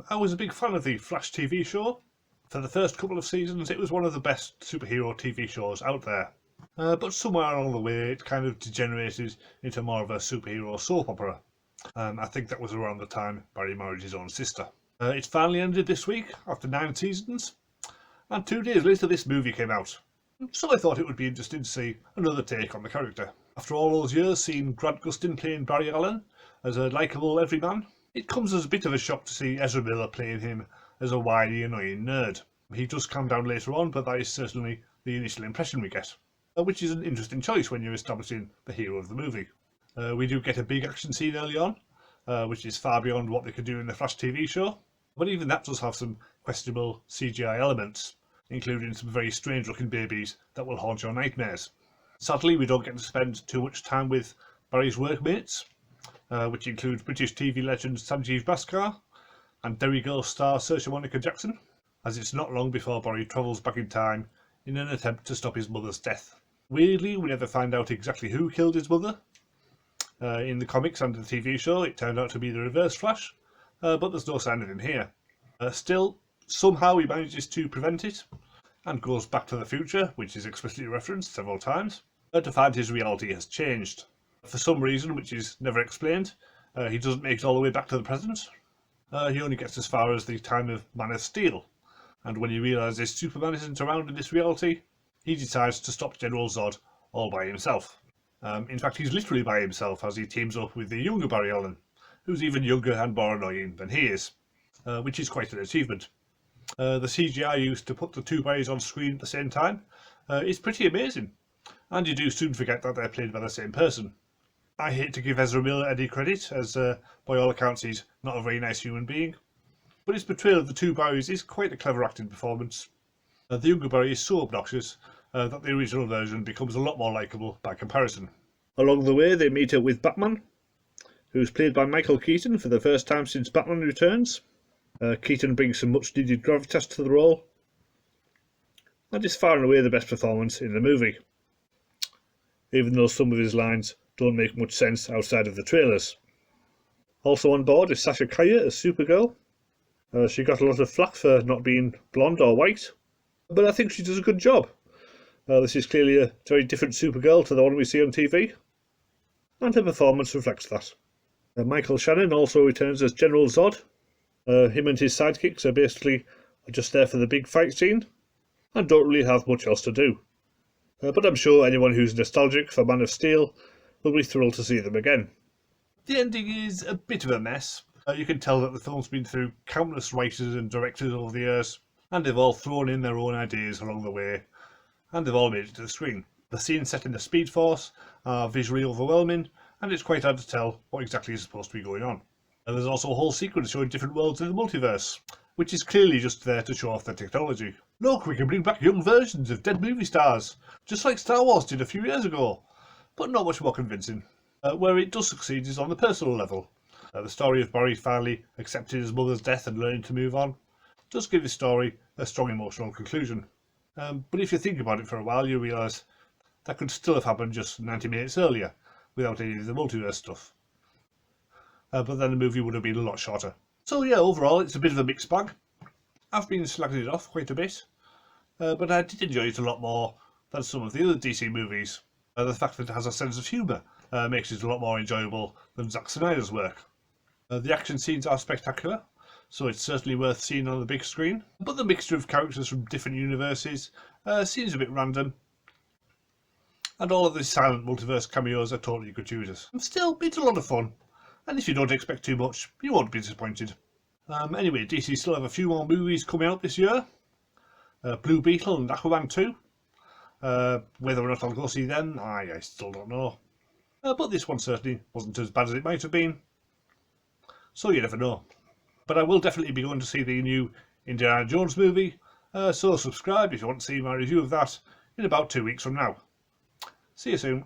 I was a big fan of the Flash TV show. For the first couple of seasons, it was one of the best superhero TV shows out there. But somewhere along the way, it kind of degenerated into more of a superhero soap opera. I think that was around the time Barry married his own sister. It finally ended this week, after 9 seasons, and 2 days later this movie came out. So I thought it would be interesting to see another take on the character. After all those years seeing Grant Gustin playing Barry Allen as a likeable everyman, it comes as a bit of a shock to see Ezra Miller playing him as a wily, annoying nerd. He does calm down later on, but that is certainly the initial impression we get, which is an interesting choice when you're establishing the hero of the movie. We do get a big action scene early on, which is far beyond what they could do in the Flash TV show, but even that does have some questionable CGI elements, including some very strange looking babies that will haunt your nightmares. Sadly, we don't get to spend too much time with Barry's workmates, which includes British TV legend Sanjeev Bhaskar and Derry Girl star Saoirse Monica Jackson, as it's not long before Barry travels back in time in an attempt to stop his mother's death. Weirdly, we never find out exactly who killed his mother. In the comics and the TV show, it turned out to be the Reverse Flash, but there's no sign of him here. Still, somehow he manages to prevent it, and goes back to the future, which is explicitly referenced several times, to find his reality has changed. For some reason, which is never explained, he doesn't make it all the way back to the present. He only gets as far as the time of Man of Steel, and when he realises Superman isn't around in this reality, he decides to stop General Zod all by himself. In fact, he's literally by himself as he teams up with the younger Barry Allen, who's even younger and more annoying than he is, which is quite an achievement. The CGI used to put the two Barrys on screen at the same time is pretty amazing, and you do soon forget that they're played by the same person. I hate to give Ezra Miller any credit, as by all accounts he's not a very nice human being, but his portrayal of the two Barrys is quite a clever acting performance. The younger Barry is so obnoxious that the original version becomes a lot more likeable by comparison. Along the way they meet up with Batman, who's played by Michael Keaton for the first time since Batman Returns. Keaton brings some much needed gravitas to the role, and is far and away the best performance in the movie, even though some of his lines don't make much sense outside of the trailers. Also on board is Sasha Calle as Supergirl. She got a lot of flack for not being blonde or white, but I think she does a good job. This is clearly a very different Supergirl to the one we see on TV, and her performance reflects that. Michael Shannon also returns as General Zod. Him and his sidekicks are basically just there for the big fight scene, and don't really have much else to do. But I'm sure anyone who's nostalgic for Man of Steel will be thrilled to see them again. The ending is a bit of a mess. You can tell that the film's been through countless writers and directors over the years, and they've all thrown in their own ideas along the way, and they've all made it to the screen. The scenes set in the Speed Force are visually overwhelming, and it's quite hard to tell what exactly is supposed to be going on. There's also a whole sequence showing different worlds in the multiverse, which is clearly just there to show off the technology. Look, we can bring back young versions of dead movie stars, just like Star Wars did a few years ago, but not much more convincing. Where it does succeed is on the personal level. The story of Barry finally accepting his mother's death and learning to move on does give his story a strong emotional conclusion. But if you think about it for a while, you realise that could still have happened just 90 minutes earlier, without any of the multiverse stuff. But then the movie would have been a lot shorter. So yeah, overall it's a bit of a mixed bag. I've been slagging it off quite a bit, but I did enjoy it a lot more than some of the other DC movies. The fact that it has a sense of humour makes it a lot more enjoyable than Zack Snyder's work. The action scenes are spectacular, so it's certainly worth seeing on the big screen, but the mixture of characters from different universes seems a bit random, and all of the silent multiverse cameos are totally gratuitous. Still, it's a lot of fun, and if you don't expect too much, you won't be disappointed. Anyway, DC still have a few more movies coming out this year. Blue Beetle and Aquaman 2. Whether or not I'll go see them, I still don't know. But this one certainly wasn't as bad as it might have been, so you never know. But I will definitely be going to see the new Indiana Jones movie, so subscribe if you want to see my review of that in about 2 weeks from now. See you soon.